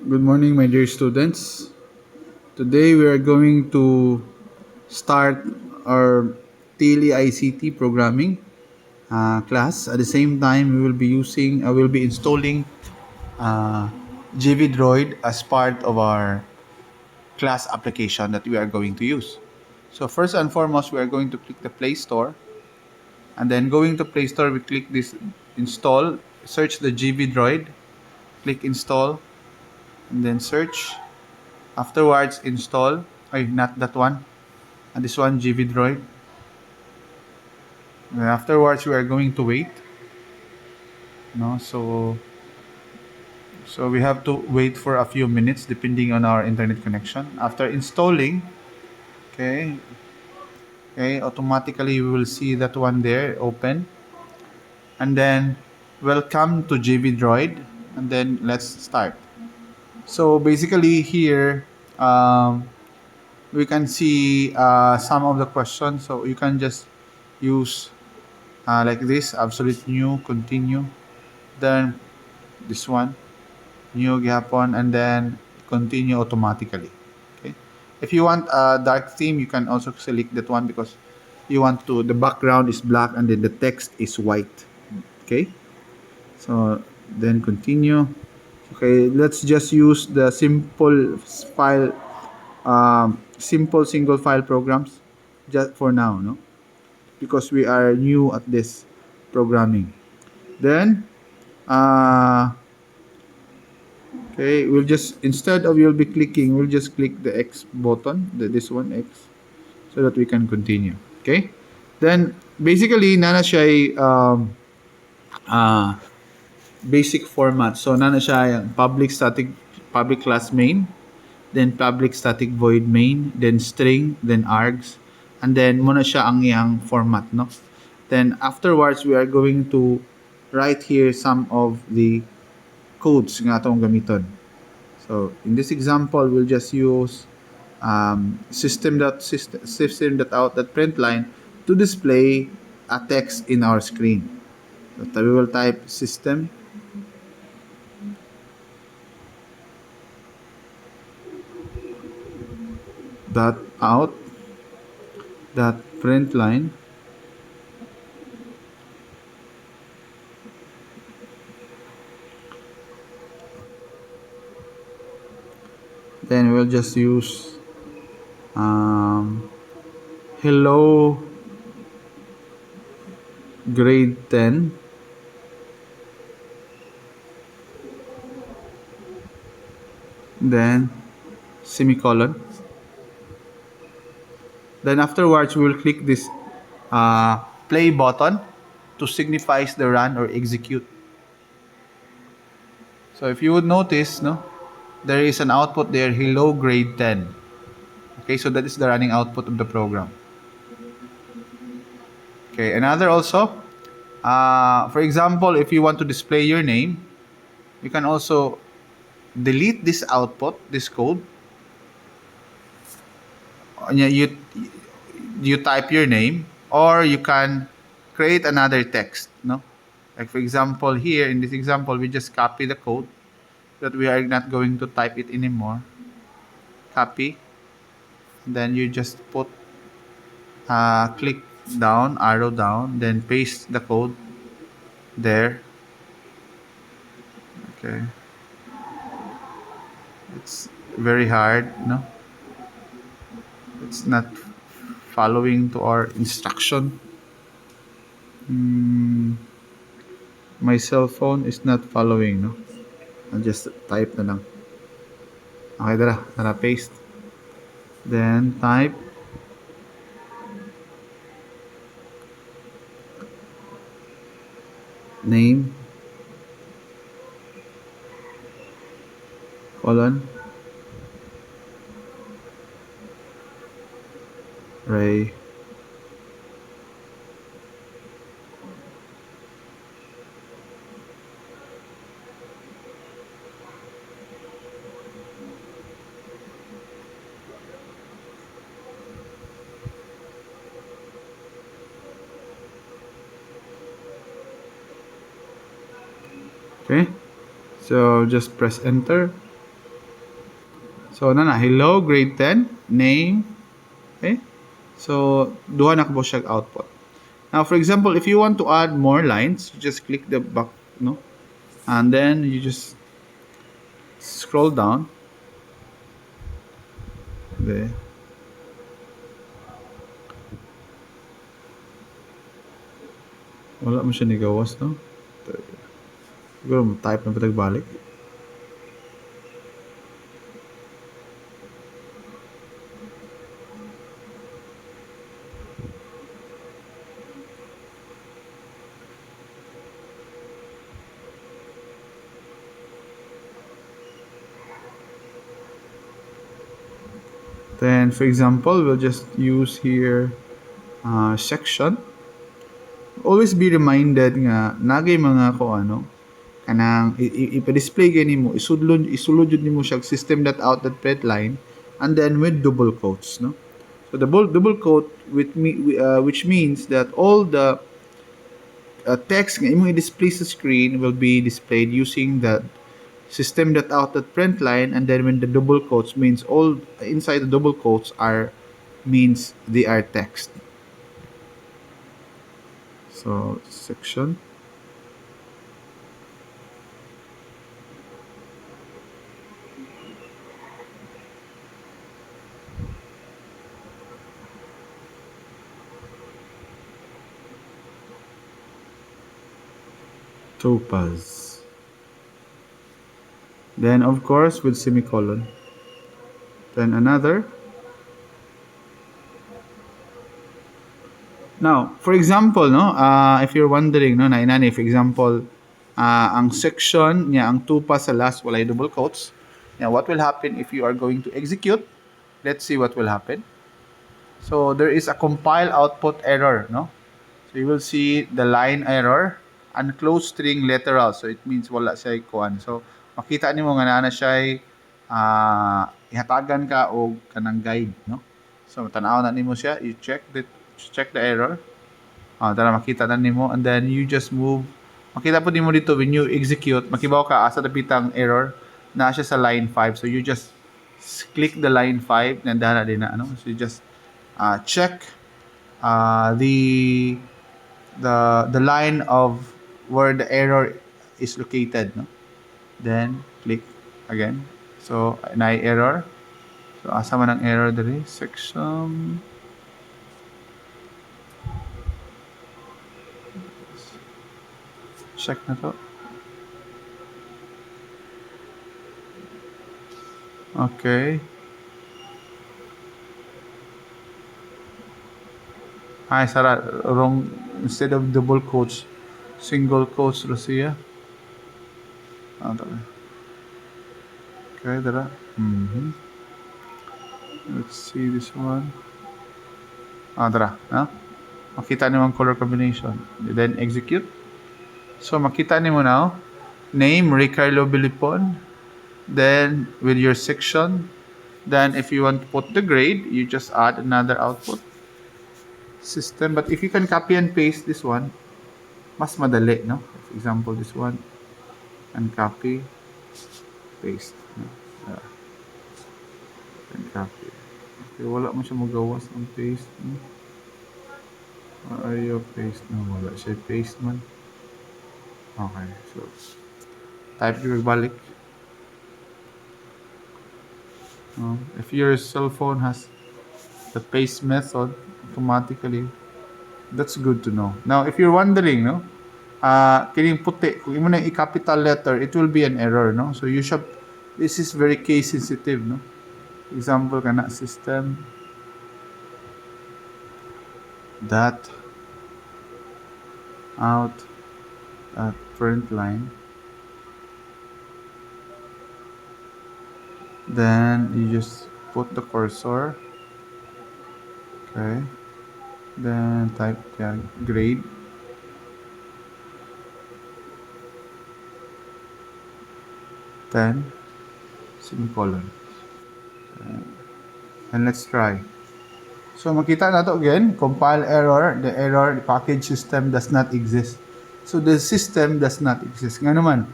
Good morning, my dear students. Today we are going to start our daily ICT programming class. At the same time, I will be installing uh, Jvdroid as part of our class application that we are going to use. So first and foremost, we are going to click the Play Store, and then going to Play Store, we click this install, search the Jvdroid, click install, and then search. Afterwards, install. Not that one. And this one, Jvdroid. And afterwards, we are going to wait. No, so we have to wait for a few minutes depending on our internet connection. After installing, okay, automatically we will see that one there open, and then welcome to Jvdroid, and then let's start. So basically here, we can see some of the questions. So you can just use like this: absolute new, continue, then this one, new gapon, and then continue automatically. Okay. If you want a dark theme, you can also select that one because you want to the background is black and then the text is white. Okay. So then continue. Okay, let's just use the file simple single file programs just for now, no, because we are new at this programming. Then okay, we'll just, instead of you'll be clicking, we'll just click the X button, this one X, so that we can continue. Okay, then basically nana siya ay, uh, basic format. So nana siya yung public class main, then public static void main, then string, then args, and then muna siya ang iyang format, no. Then afterwards, we are going to write here some of the codes nga atong gamiton. So in this example, we'll just use system.out.println to display a text in our screen. So we will type system dot out dot println then we'll just use hello grade 10 then semicolon. Then afterwards, we will click this play button to signifies the run or execute. So if you would notice, no, there is an output there, hello grade 10. Okay, so that is the running output of the program. Okay, another also, for example, if you want to display your name, you can also delete this output, this code. You type your name, or you can create another text, no? Like for example, here in this example, we just copy the code that we are not going to type it anymore. Copy, then you just put click down, arrow down, then paste the code there. Okay, it's very hard, no, it's not following to our instruction. My cell phone is not following, no. I'll just type na lang. Okay, tara paste, then type name colon Ray. Okay, so just press enter. So, hello, grade 10, name, okay? So, duha na po siya output. Now, for example, if you want to add more lines, you just click the back, and then you just scroll down. There. Wala mo siya nigawas, no? Siguro type na patagbalik. Then, for example, we'll just use here section. Always be reminded nga nagay mga ko ano kanang ipa-display gani mo isulod jud nimo siya system.out.println line and then with double quotes, no? So the double quote which means that all the text nga imong i-display sa screen will be displayed using the system.out.println line, and then when the double quotes means all inside the double quotes are means they are text. So section. Topaz. Then of course with semicolon. Then another. Now, for example, no, if you're wondering, no, na inani, for example, ang section niya, ang topaz sa last walay double quotes. Now, what will happen if you are going to execute? Let's see what will happen. So there is a compile output error, no? So you will see the line error, unclosed string literal. So it means wala siya kuan. So makita nimo nga na siya ihatagan ka og kanang guide, no? So tanaw na nimo siya, you check the error. Tara makita na nimo, and then you just move. Makita po nimo dito when you execute, makibaw ka asa dapitang error na siya sa line 5. So you just click the line 5 nandahan na din na ano. So you just check the line of where the error is located, no? Then click again. So na error. So asa man ang error diri? Section. Check na to. Okay. Ay, sara, wrong. Instead of double quotes, single quotes, Lucia. Okay, dara. Let's see this one. Dara. Makita nimo ang color combination. Then execute. So, makita nimo now. Name, Ricardo Bilipon. Then, with your section. Then, if you want to put the grade, you just add another output system. But if you can copy and paste this one, mas madali, no? For example, this one, and copy, paste, no? And copy. Okay, wala mo siya magawas ng paste, no? Or you paste, no? Wala siya paste man. Okay, so type yung balik. If your cell phone has the paste method automatically, that's good to know. Now, if you're wondering, no, kining puti, kung imo na i-capital letter, it will be an error, no? So you should, this is very case sensitive, no? Example kana system that out at print line, then you just put the cursor, okay, then type grade, then semicolon, and let's try. So makita na to again, compile error, the package system does not exist. So the system does not exist. Nga naman,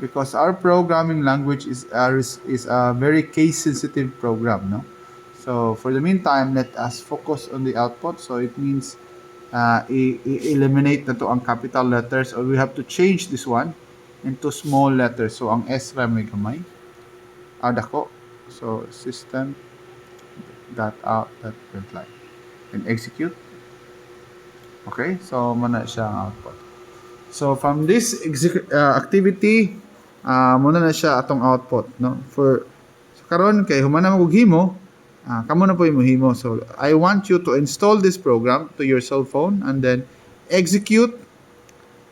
because our programming language is a very case sensitive program, no? So for the meantime, let us focus on the output. So it means eliminate na to ang capital letters, or we have to change this one into small letters. So ang S ra may gamay, dako. So system dot out dot println and execute. Okay, so muna siya ang output. So from this activity, muna na siya atong output, no? For so karon kay humana magughimo, kamo na po imuhimo. So I want you to install this program to your cell phone and then execute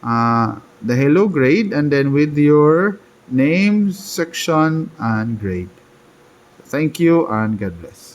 the hello grade, and then with your name, section, and grade. Thank you and God bless.